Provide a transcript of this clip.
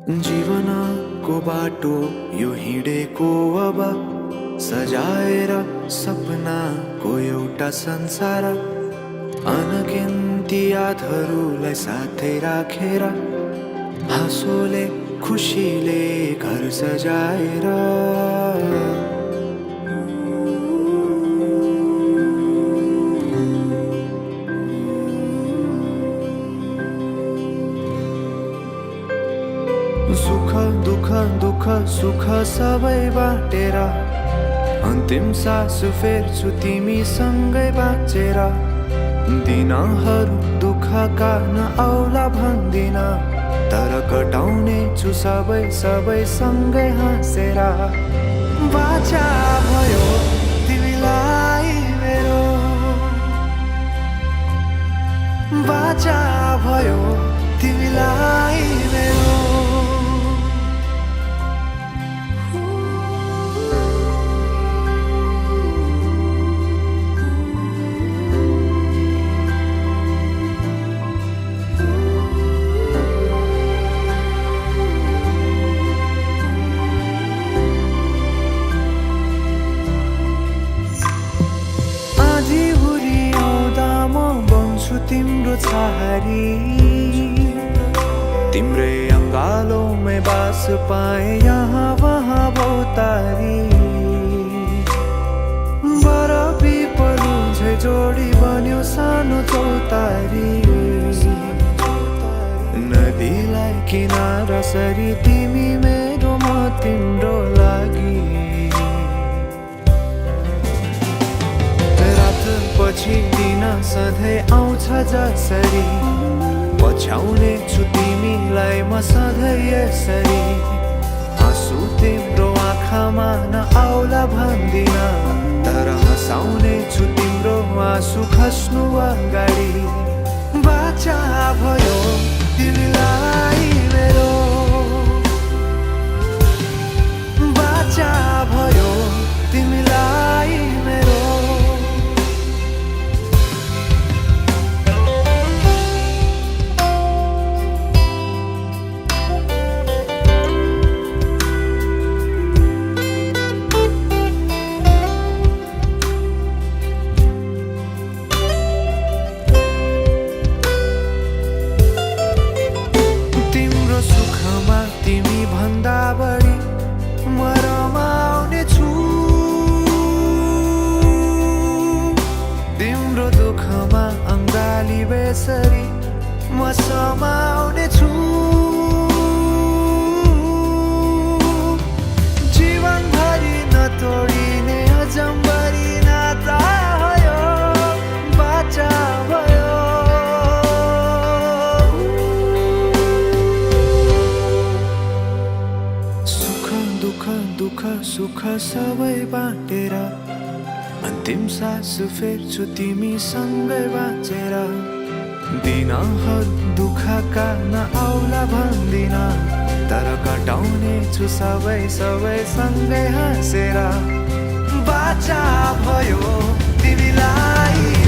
जीवनको बाटो यो हिँडेको अब सजाएर सपनाको एउटा संसार अनगिन्ती यादहरूलाई साथै राखेर हाँसोले खुसीले घर सजाएर सुख दुख सुख सबै बाटेर अन्तिम सास फेर्छु तिमीसँगै बाँचेर दिनहरू दुःखका नआउला भन्दिन तर कटाउने छु सबै सँगै हाँसेर बाचा भयो तिमीलाई मेरो बाचा भयो तिमीलाई मेरो तिम्रो छहारी तिम्रै अङ्गालोमै बास पाए यहाँ वहाँ बहुतारी बर पिपलु झै जोडी बन्यो सानो चौतारी नदीलाई किनारा सरी तिमी मेरो म तिम्रो लागि पछि दिन सधैँ आउँछ जसरी पछ्याउने छु तिमीलाई म सधैँ यसरी आँसु तिम्रो आँखामा नआउला भन्दिन तर हँसाउने छु तिम्रो आँसु खस्नु अगाडि बाचा भयो तिमीलाई मेरो बाचा भयो तिमीलाई मेरो तिमी भन्दा बढी म रमाउने छु तिम्रो दुःखमा अङ्गाली बेसरी म समाउने छु जीवनभरि नतोडिने अजम्बरी नाता भयो बाचा भयो दुःख सुख सबै बाटेर अन्तिम सास फेर्छु तिमीसँगै बाँचेर दिनहरू दुःखका नआउला भन्दिन तर कटाउने छु सबै सँगै हाँसेर बाचा भयो तिमीलाई